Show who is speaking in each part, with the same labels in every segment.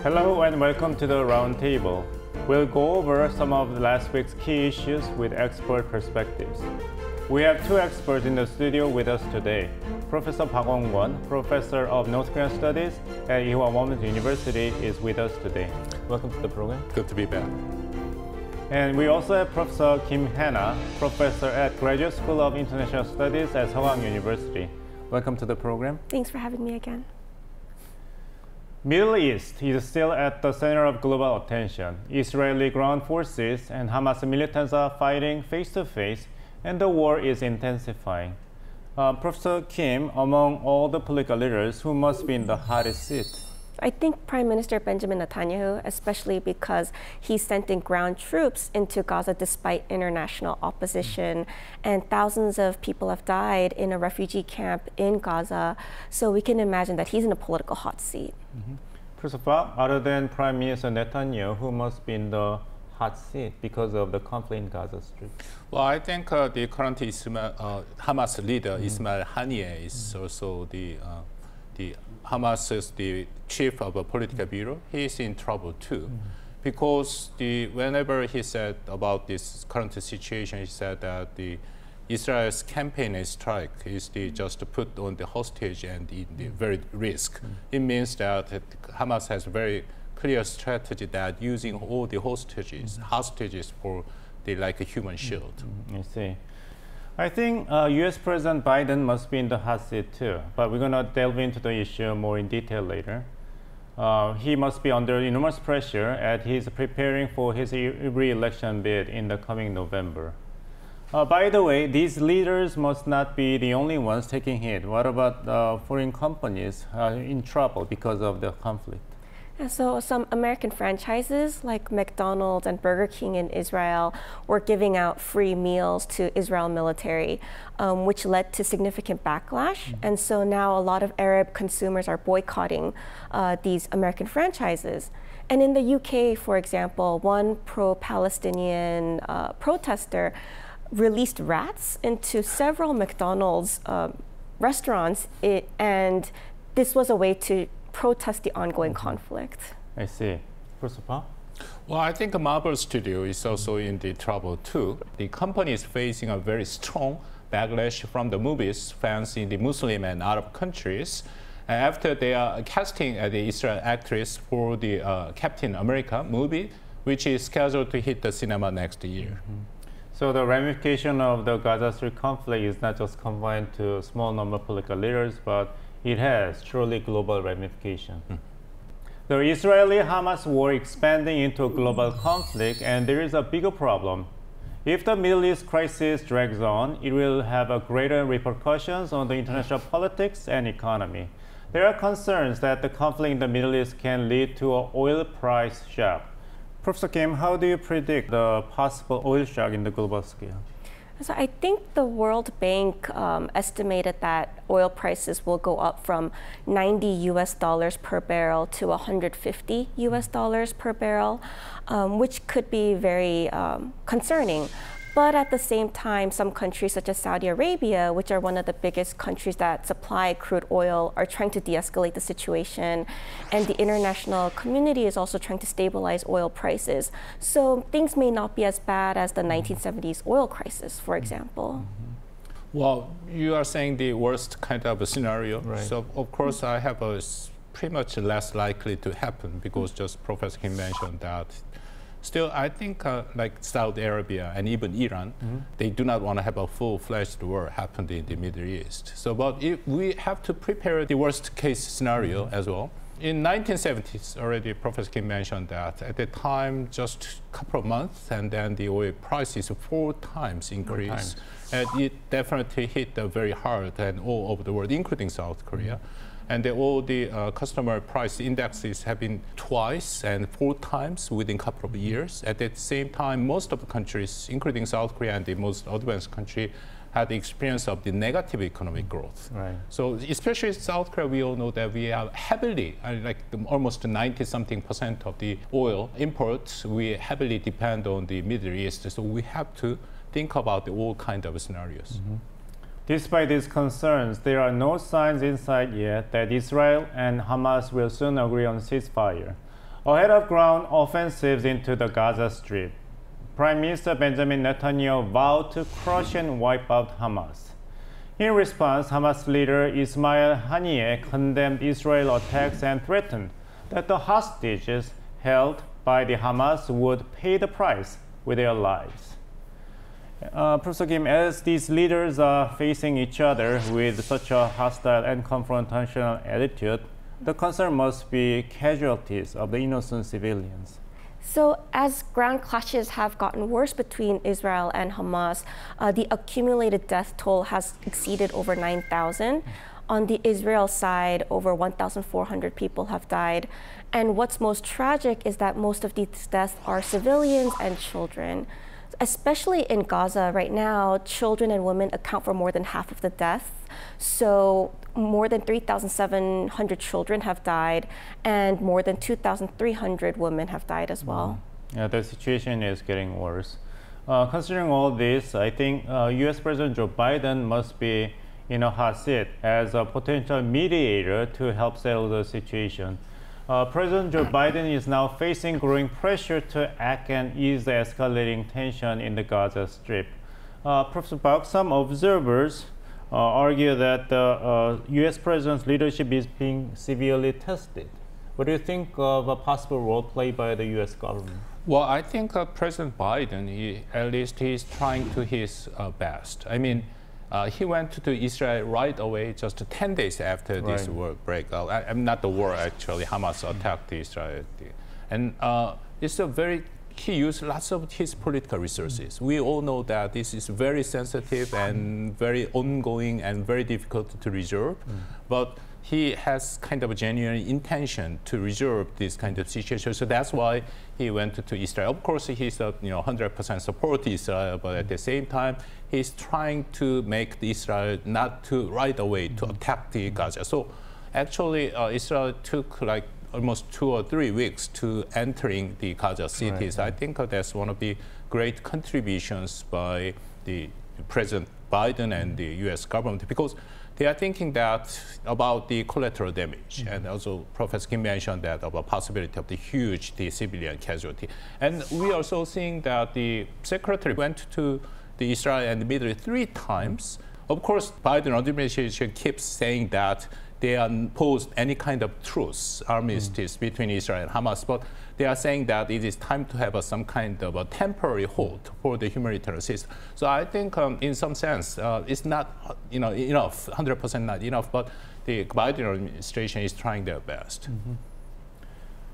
Speaker 1: Hello and welcome to the Roundtable. We'll go over some of last week's key issues with expert perspectives. We have two experts in the studio with us today. Professor Park Won, Professor of North Korean Studies at Ewha Women's University, is with us today. Welcome to the program.
Speaker 2: Good to be back.
Speaker 1: And we also have Professor Kim Hana, Professor at Graduate School of International Studies at Seogang University. Welcome to the program.
Speaker 3: Thanks for having me again.
Speaker 1: Middle East is still at the center of global attention. Israeli ground forces and Hamas militants are fighting face-to-face, and the war is intensifying. Professor Kim, among all the political leaders, who must be in the hottest seat?
Speaker 3: I think Prime Minister Benjamin Netanyahu, especially because he sent in ground troops into Gaza despite international opposition, and thousands of people have died in a refugee camp in Gaza, so we can imagine that he's in a political hot seat.
Speaker 1: Professor Park, other than Prime Minister Netanyahu, who must be in the hot seat because of the conflict in Gaza Strip?
Speaker 2: Well, I think the current Hamas leader, Ismail Haniyeh, is also the Hamas is the chief of a political bureau. He is in trouble too, because whenever he said about this current situation, he said that Israel's campaign and strike is just to put on the hostage and the very risk. It means that Hamas has a very clear strategy that using all the hostages for like a human shield.
Speaker 1: I see. I think U.S. President Biden must be in the hot seat too, but we're going to delve into the issue more in detail later. He must be under enormous pressure as he's preparing for his re-election bid in the coming November. By the way, these leaders must not be the only ones taking hit. What about foreign companies in trouble because of the conflict?
Speaker 3: And so some American franchises like McDonald's and Burger King in Israel were giving out free meals to Israel military, which led to significant backlash. And so now a lot of Arab consumers are boycotting these American franchises. And in the UK, for example, one pro-Palestinian protester released rats into several McDonald's restaurants, and this was a way to protest the ongoing conflict.
Speaker 1: I see. Professor Park?
Speaker 2: Well, I think Marvel Studio is also in the trouble too. The company is facing a very strong backlash from the movies fans in the Muslim and Arab countries after they are casting the Israel actress for the Captain America movie, which is scheduled to hit the cinema next year.
Speaker 1: So the ramification of the Gaza Strip conflict is not just confined to a small number of political leaders, but it has truly global ramification. The Israeli-Hamas war expanding into a global conflict, and there is a bigger problem. If the Middle East crisis drags on, it will have a greater repercussions on the international politics and economy. There are concerns that the conflict in the Middle East can lead to an oil price shock. Professor Kim, how do you predict the possible oil shock in the global scale?
Speaker 3: So I think the World Bank estimated that oil prices will go up from $90 per barrel to $150 per barrel, which could be very concerning. But at the same time, some countries such as Saudi Arabia, which are one of the biggest countries that supply crude oil, are trying to de-escalate the situation. And the international community is also trying to stabilize oil prices. So things may not be as bad as the 1970s oil crisis, for example.
Speaker 2: Well, you are saying the worst kind of a scenario.
Speaker 1: Right.
Speaker 2: So of course I have a pretty much less likely to happen because just Professor Kim mentioned that. Still, I think like Saudi Arabia and even Iran, they do not want to have a full-fledged war happen in the Middle East. So, but we have to prepare the worst-case scenario as well. In 1970s, already Professor Kim mentioned that at the time, just a couple of months, and then the oil prices 4 times increased. And it definitely hit very hard and all over the world, including South Korea. And all the customer price indexes have been twice and 4 times within a couple of years. At the same time, most of the countries, including South Korea and the most advanced country, had the experience of the negative economic growth.
Speaker 1: Right.
Speaker 2: So especially South Korea, we all know that we are heavily, almost 90-something% of the oil imports, we heavily depend on the Middle East. So we have to think about all kinds of scenarios.
Speaker 1: Despite these concerns, there are no signs in sight yet that Israel and Hamas will soon agree on ceasefire. Ahead of ground offensives into the Gaza Strip, Prime Minister Benjamin Netanyahu vowed to crush and wipe out Hamas. In response, Hamas leader Ismail Haniyeh condemned Israel attacks and threatened that the hostages held by the Hamas would pay the price with their lives. Professor Kim, as these leaders are facing each other with such a hostile and confrontational attitude, the concern must be casualties of the innocent civilians.
Speaker 3: So as ground clashes have gotten worse between Israel and Hamas, the accumulated death toll has exceeded over 9,000. On the Israel side, over 1,400 people have died. And what's most tragic is that most of these deaths are civilians and children. Especially in Gaza right now, children and women account for more than half of the deaths. So more than 3,700 children have died, and more than 2,300 women have died as well.
Speaker 1: Yeah, the situation is getting worse. Considering all this, I think U.S. President Joe Biden must be in a hot seat as a potential mediator to help settle the situation. President Joe Biden is now facing growing pressure to act and ease the escalating tension in the Gaza Strip. Professor Park, some observers argue that the U.S. president's leadership is being severely tested. What do you think of a possible role played by the U.S. government?
Speaker 2: Well, I think President Biden, at least he's trying to his best. I mean, he went to Israel right away, just 10 days after this war breakout. I'm not the war, actually. Hamas attacked Israel. And it's a very, he used lots of his political resources. We all know that this is very sensitive and very ongoing and very difficult to resolve. But he has kind of a genuine intention to resolve this kind of situation. So that's why he went to Israel. Of course, he's 100% support Israel, but at the same time, he's trying to make Israel not to right away to attack the Gaza. So actually, Israel took like almost 2 or 3 weeks to entering the Gaza cities. I think that's one of the great contributions by the President Biden and the U.S. government, because they are thinking that about the collateral damage, and also Professor Kim mentioned that about possibility of the huge civilian casualty. And we are also seeing that the secretary went to the Israel and the Middle East 3 times. Of course, Biden administration keeps saying that they opposed any kind of truce, armistice between Israel and Hamas, but they are saying that it is time to have some kind of a temporary hold for the humanitarian assistance. So I think, in some sense, it's not enough, 100% not enough, but the Biden administration is trying their best.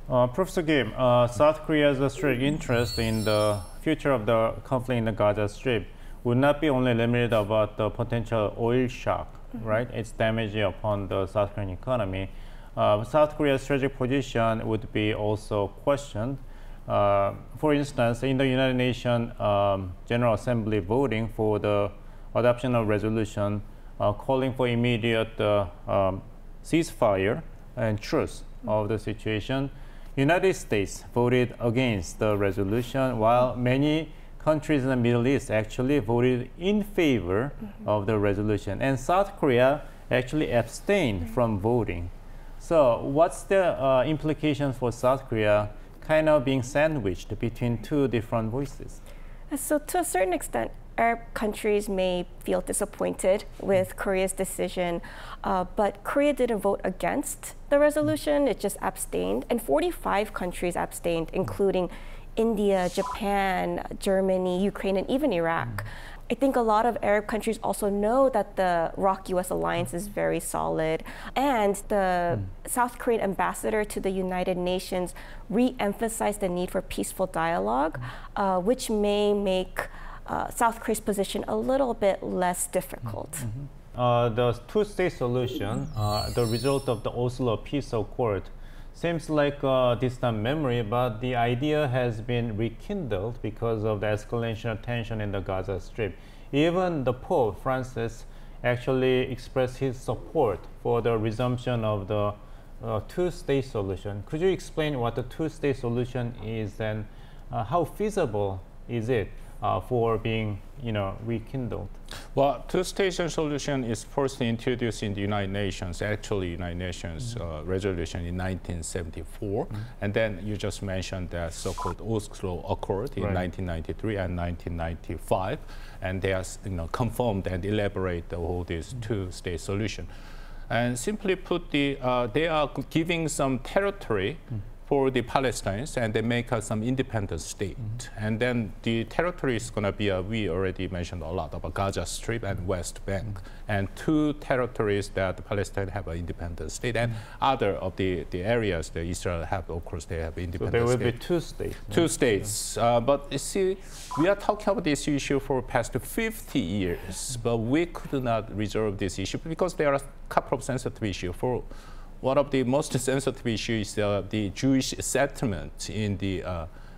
Speaker 1: Professor Kim, South Korea's strategic interest in the future of the conflict in the Gaza Strip would not be only limited about the potential oil shock, right? Its damage upon the South Korean economy. South Korea's strategic position would be also questioned. For instance, in the United Nations General Assembly voting for the adoption of resolution calling for immediate ceasefire and truce of the situation, United States voted against the resolution, while many countries in the Middle East actually voted in favor of the resolution, and South Korea actually abstained from voting. So what's the implications for South Korea kind of being sandwiched between 2 different voices?
Speaker 3: So to a certain extent, Arab countries may feel disappointed with Korea's decision, but Korea didn't vote against the resolution, it just abstained, and 45 countries abstained, including India, Japan, Germany, Ukraine, and even Iraq. I think a lot of Arab countries also know that the ROK-US alliance is very solid, and the South Korean ambassador to the United Nations re-emphasized the need for peaceful dialogue, which may make South Korea's position a little bit less difficult.
Speaker 1: The 2-state solution, the result of the Oslo Peace Accord, seems like a distant memory, but the idea has been rekindled because of the escalation of tension in the Gaza Strip. Even the Pope Francis actually expressed his support for the resumption of the 2-state solution. Could you explain what the 2-state solution is and how feasible is it for being rekindled?
Speaker 2: Well, two-station solution is first introduced in the United Nations, actually United Nations resolution in 1974. And then you just mentioned the so-called Oslo Accord in 1993 and 1995. And they are confirmed and elaborate the whole this two-state solution. And simply put, they are giving some territory for the Palestinians, and they make some independent state. And then the territory is going to be, we already mentioned a lot about Gaza Strip and West Bank, and two territories that the Palestinians have an independent state, and other of the areas that Israel have, of course, they have independent state.
Speaker 1: So there will be two states.
Speaker 2: Two states. But you see, we are talking about this issue for past 50 years, but we could not resolve this issue because there are a couple of sensitive issues. For one of the most sensitive issues is the Jewish settlement in the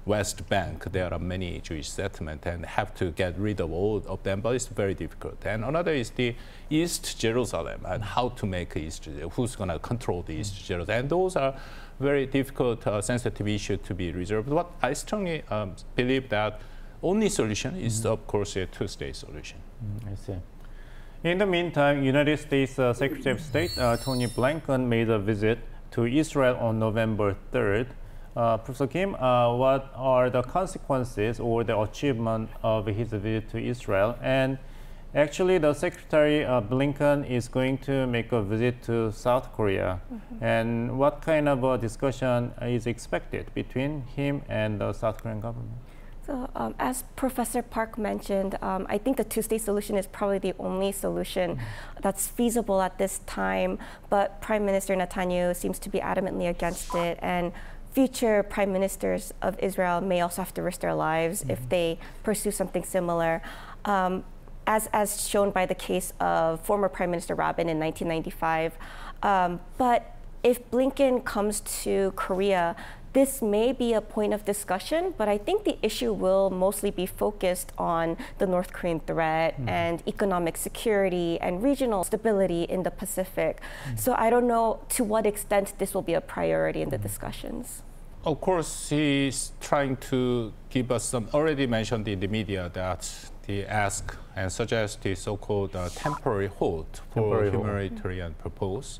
Speaker 2: West Bank. There are many Jewish settlements and have to get rid of all of them, but it's very difficult. And another is the East Jerusalem and how to make East Jerusalem, who's going to control the East Jerusalem. And those are very difficult, sensitive issues to be resolved. But I strongly believe that only solution is, of course, a two-state solution.
Speaker 1: I see. In the meantime, United States Secretary of State Antony Blinken made a visit to Israel on November 3rd. Professor Kim, what are the consequences or the achievement of his visit to Israel? And actually, the Secretary Blinken is going to make a visit to South Korea. And what kind of a discussion is expected between him and the South Korean government?
Speaker 3: So, as Professor Park mentioned, I think the two-state solution is probably the only solution that's feasible at this time, but Prime Minister Netanyahu seems to be adamantly against it, and future prime ministers of Israel may also have to risk their lives if they pursue something similar, as shown by the case of former Prime Minister Rabin in 1995. But if Blinken comes to Korea, this may be a point of discussion, but I think the issue will mostly be focused on the North Korean threat and economic security and regional stability in the Pacific. So I don't know to what extent this will be a priority in the discussions.
Speaker 2: Of course, he's trying to give us some, already mentioned in the media that they ask and suggest the so-called temporary hold for humanitarian purpose.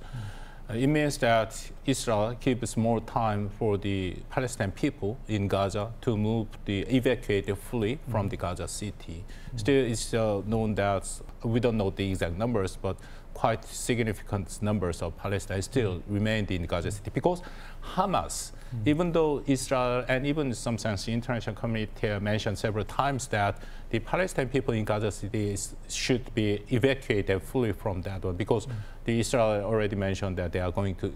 Speaker 2: It means that Israel gives more time for the Palestinian people in Gaza to move, evacuate fully from the Gaza city. Still, it's known that we don't know the exact numbers, but quite significant numbers of Palestinians still remained in Gaza city because Hamas, even though Israel and even in some sense the international community mentioned several times that the Palestinian people in Gaza city should be evacuated fully from that one because the Israel already mentioned that they are going to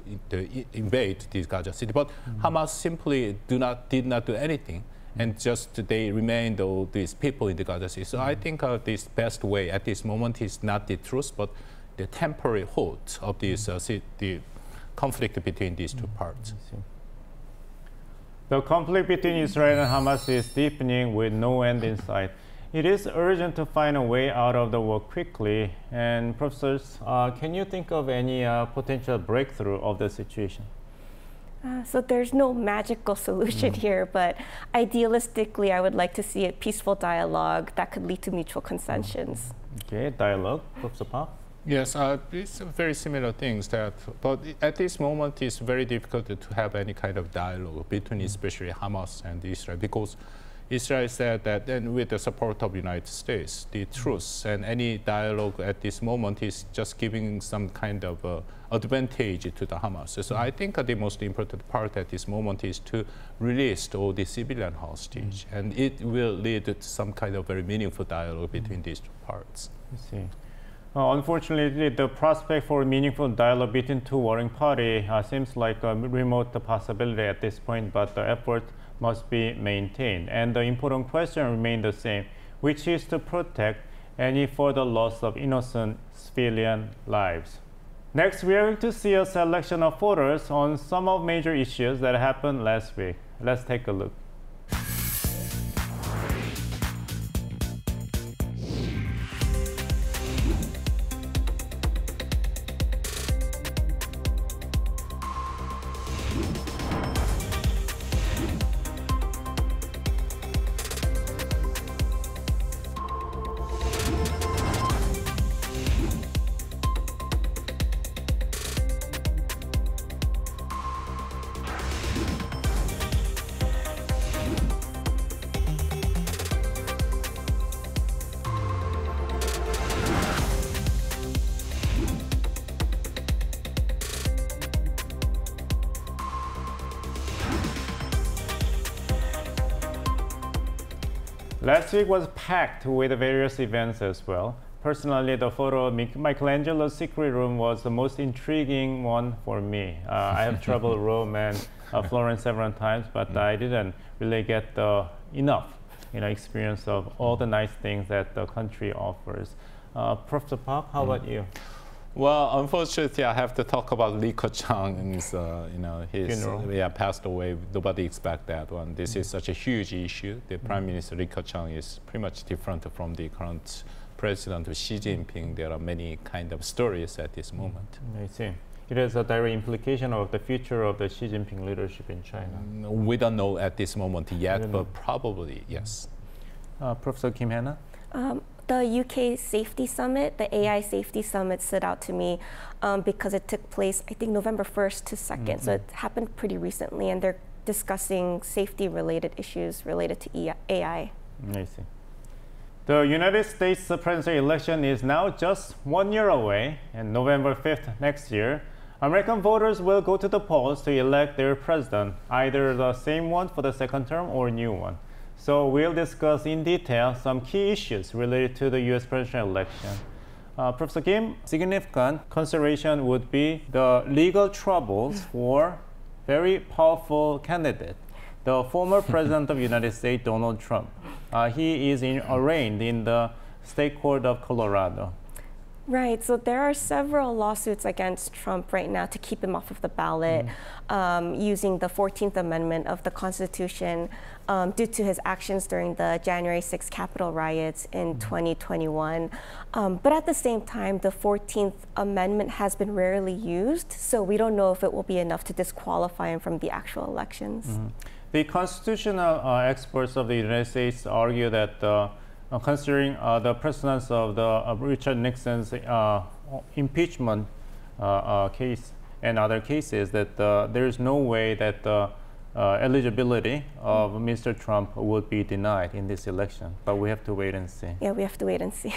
Speaker 2: invade this Gaza city, but Hamas simply did not do anything. And just they remained all these people in the Gaza city. So I think this best way at this moment is not the truth, but the temporary hold of this the conflict between these two parts.
Speaker 1: The conflict between Israel and Hamas is deepening with no end in sight. It is urgent to find a way out of the war quickly. And professors, can you think of any potential breakthrough of the situation?
Speaker 3: So there's no magical solution here, but idealistically, I would like to see a peaceful dialogue that could lead to mutual consensus.
Speaker 1: Okay, dialogue, Professor Park?
Speaker 2: Yes, it's very similar things but at this moment it's very difficult to have any kind of dialogue between especially Hamas and Israel because Israel said that then with the support of the United States, the truce and any dialogue at this moment is just giving some kind of advantage to the Hamas. So I think the most important part at this moment is to release all the civilian hostage, and it will lead to some kind of very meaningful dialogue between these two parts.
Speaker 1: I see. Unfortunately, the prospect for meaningful dialogue between two warring parties seems like a remote possibility at this point, but the effort must be maintained. And the important question remains the same, which is to protect any further loss of innocent civilian lives. Next, we are going to see a selection of photos on some of major issues that happened last week. Let's take a look. Last week was packed with various events as well. Personally, the photo of Michelangelo's secret room was the most intriguing one for me. I have traveled Rome and Florence several times, but I didn't really get enough experience of all the nice things that the country offers. Professor Park, how about you?
Speaker 2: Well, unfortunately, I have to talk about Li Keqiang's, his passed away. Nobody expect that one. This is such a huge issue. The Prime Minister Li Keqiang is pretty much different from the current President Xi Jinping. There are many kind of stories at this moment.
Speaker 1: I see. It has a direct implication of the future of the Xi Jinping leadership in China.
Speaker 2: We don't know at this moment yet, but probably yes.
Speaker 1: Professor Kim Hannah?
Speaker 3: The UK Safety Summit, the AI Safety Summit stood out to me because it took place, I think, November 1st to 2nd. So it happened pretty recently, and they're discussing safety-related issues related to AI.
Speaker 1: I see. The United States presidential election is now just 1 year away, and November 5th next year, American voters will go to the polls to elect their president, either the same one for the second term or a new one. So we'll discuss in detail some key issues related to the US presidential election. Professor Kim, significant consideration would be the legal troubles for very powerful candidate, the former president of the United States, Donald Trump. He is arraigned in the state court of Colorado.
Speaker 3: Right, so there are several lawsuits against Trump right now to keep him off of the ballot using the 14th Amendment of the Constitution due to his actions during the January 6th Capitol riots in 2021. But at the same time, the 14th Amendment has been rarely used, so we don't know if it will be enough to disqualify him from the actual elections.
Speaker 1: The constitutional experts of the United States argue that considering the precedence of the Richard Nixon's impeachment case and other cases, that there is no way that the eligibility of Mr. Trump would be denied in this election. But we have to wait and see.
Speaker 3: Yeah, we have to wait and see.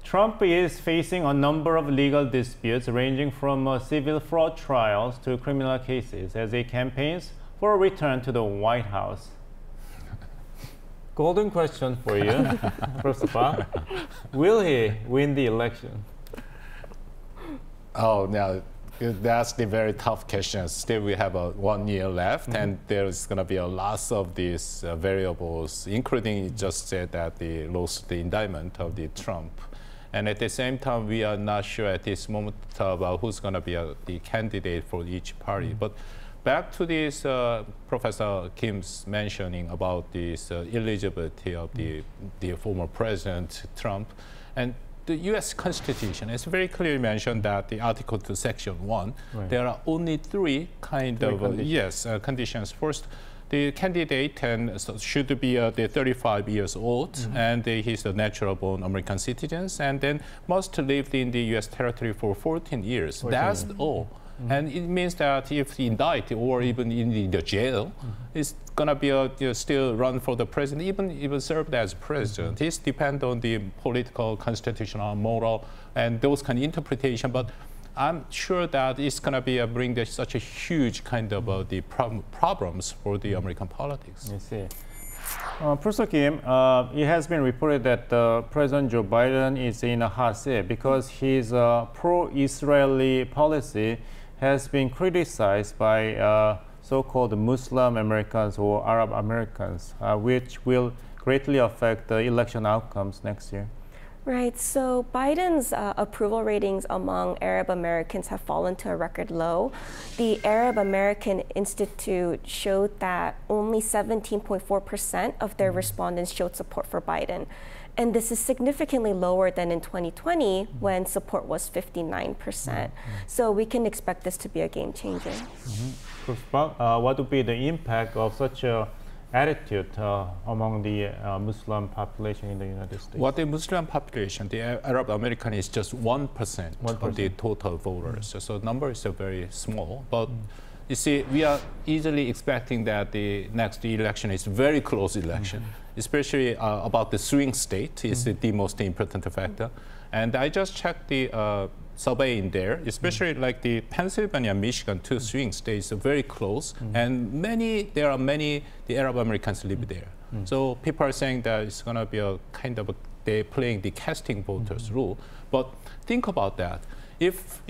Speaker 1: Trump is facing a number of legal disputes ranging from civil fraud trials to criminal cases as he campaigns for a return to the White House. Golden question for you, Professor Park. Will he win the election?
Speaker 2: Oh, now that's the very tough question. Still, we have 1 year left, and there's going to be a lot of these variables, including you just said that they lost the indictment of the Trump. And at the same time, we are not sure at this moment about who's going to be the candidate for each party. But back to this Professor Kim's mentioning about this eligibility of the former President Trump. And the US Constitution has very clearly mentioned that the Article 2, Section 1, there are only three conditions. First, the candidate should be 35 years old, and he's a natural-born American citizen, and then must live in the US territory for 14 years. That's all. And it means that if indicted or even in the jail, it's going to be still run for the president, even served as president. It depends on the political, constitutional, moral, and those kind of interpretation. But I'm sure that it's going to be bring such a huge kind of the problems for the American politics.
Speaker 1: I see. Professor Kim, it has been reported that President Joe Biden is in a hot seat because his pro-Israeli policy has been criticized by so-called Muslim Americans or Arab Americans, which will greatly affect the election outcomes next year.
Speaker 3: Right, so Biden's approval ratings among Arab Americans have fallen to a record low. The Arab American Institute showed that only 17.4% of their respondents showed support for Biden. And this is significantly lower than in 2020 when support was 59%. So we can expect this to be a game changer.
Speaker 1: What would be the impact of such a attitude among the Muslim population in the United States?
Speaker 2: What the Muslim population, the Arab American is just 1% of the total voters. So the number is very small. But you see, we are easily expecting that the next election is very close election, especially about the swing state is the most important factor. And I just checked the survey in there, especially like the Pennsylvania, Michigan, two swing states are very close, and there are many the Arab Americans live there. So people are saying that it's going to be a kind of they're playing the casting voters rule. But think about that. If,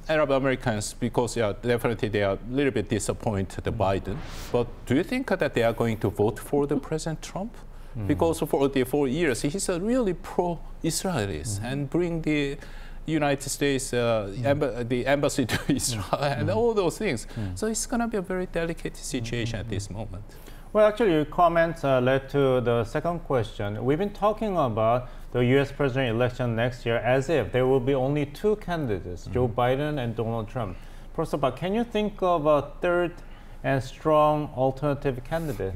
Speaker 2: Arab Americans, because definitely they are a little bit disappointed in Biden, but do you think that they are going to vote for the President Trump? Because for the 4 years, he's a really pro-Israelis and bring the United States, the embassy to Israel and all those things. So it's going to be a very delicate situation at this moment.
Speaker 1: Well, actually, your comments led to the second question. We've been talking about the U.S. president election next year as if there will be only two candidates, Joe Biden and Donald Trump. First of all, can you think of a third and strong alternative candidate?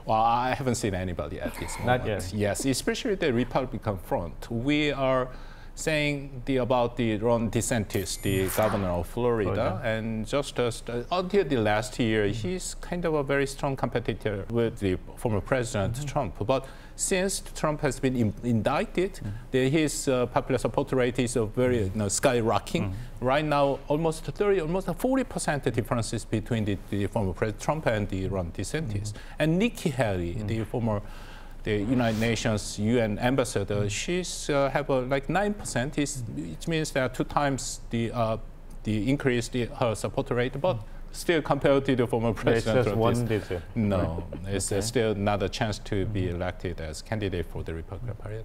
Speaker 2: Well, I haven't seen anybody at this moment.
Speaker 1: Not yet.
Speaker 2: Yes, especially the Republican front. We are saying about the Ron DeSantis, the governor of Florida, and just until the last year, he's kind of a very strong competitor with the former President Trump. But since Trump has been indicted, his popular support rate is very skyrocketing. Right now, almost 40% differences between the former President Trump and the Ron DeSantis. And Nikki Haley, the former United Nations UN ambassador, she's have like 9%. It means that 2 times the increase her support rate, but still compared to the former president.
Speaker 1: It's just 1 digit.
Speaker 2: No, it's still not a chance to be elected as candidate for the Republican Party.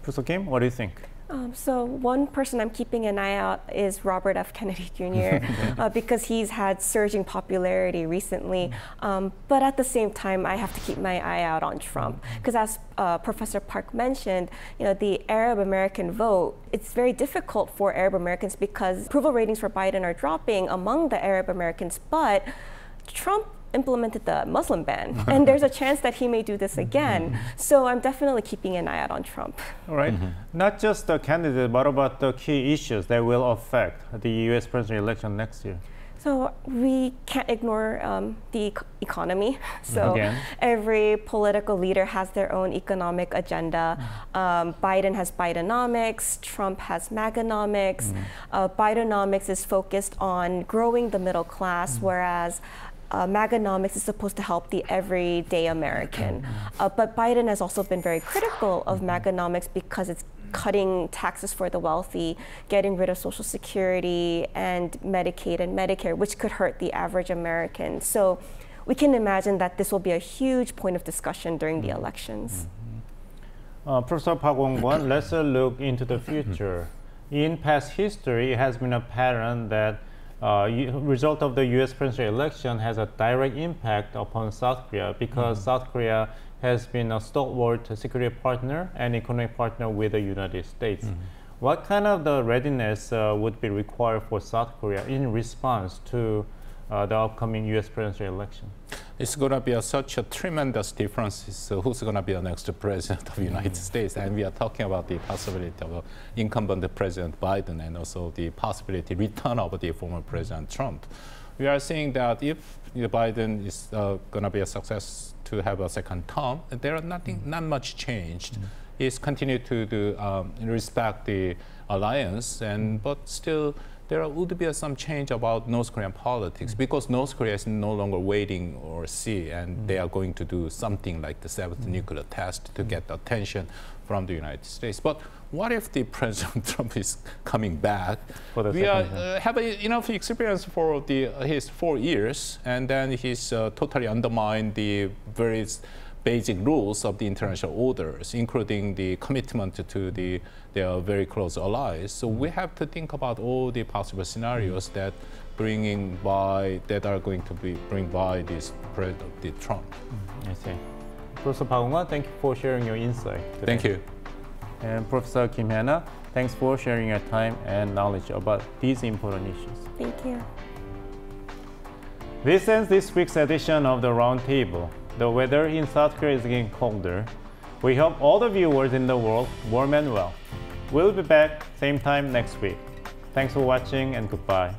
Speaker 1: Professor Kim, what do you think?
Speaker 3: So one person I'm keeping an eye out is Robert F. Kennedy Jr. Because he's had surging popularity recently. But at the same time, I have to keep my eye out on Trump. Because as Professor Park mentioned, the Arab American vote, it's very difficult for Arab Americans because approval ratings for Biden are dropping among the Arab Americans. But Trump implemented the Muslim ban, and there's a chance that he may do this again. So I'm definitely keeping an eye out on Trump.
Speaker 1: All right. Not just the candidate, but about the key issues that will affect the U.S. presidential election next year.
Speaker 3: So we can't ignore the economy. So
Speaker 1: Again.
Speaker 3: Every political leader has their own economic agenda. Biden has Bidenomics, Trump has Maganomics. Bidenomics is focused on growing the middle class, whereas Maganomics is supposed to help the everyday American. But Biden has also been very critical of Maganomics because it's cutting taxes for the wealthy, getting rid of Social Security and Medicaid and Medicare, which could hurt the average American. So we can imagine that this will be a huge point of discussion during the elections.
Speaker 1: Professor Park Wong-kwon, let's look into the future. In past history, it has been a pattern that result of the U.S. presidential election has a direct impact upon South Korea because South Korea has been a stalwart security partner and economic partner with the United States. What kind of the readiness would be required for South Korea in response to the upcoming U.S. presidential election?
Speaker 2: It's going to be such a tremendous difference. So who's going to be the next president of the United States? And we are talking about the possibility of incumbent President Biden and also the possibility return of the former President Trump. We are seeing that if Biden is going to be a success to have a second term, there are not much changed. He's continued to respect the alliance, but still there would be some change about North Korean politics because North Korea is no longer waiting or see, and they are going to do something like the 7th nuclear test to get attention from the United States. But what if the President Trump is coming back? We have enough experience for his 4 years, and then he's totally undermined the various basic rules of the international orders, including the commitment to their very close allies. So we have to think about all the possible scenarios that are going to bring by this President Trump.
Speaker 1: I see. Professor Park Wong-kwon, thank you for sharing your insight today.
Speaker 2: Thank you.
Speaker 1: And Professor Kim Hannah, thanks for sharing your time and knowledge about these important issues.
Speaker 3: Thank you.
Speaker 1: This ends this week's edition of the Roundtable. The weather in South Korea is getting colder. We hope all the viewers in the world warm and well. We'll be back same time next week. Thanks for watching and goodbye.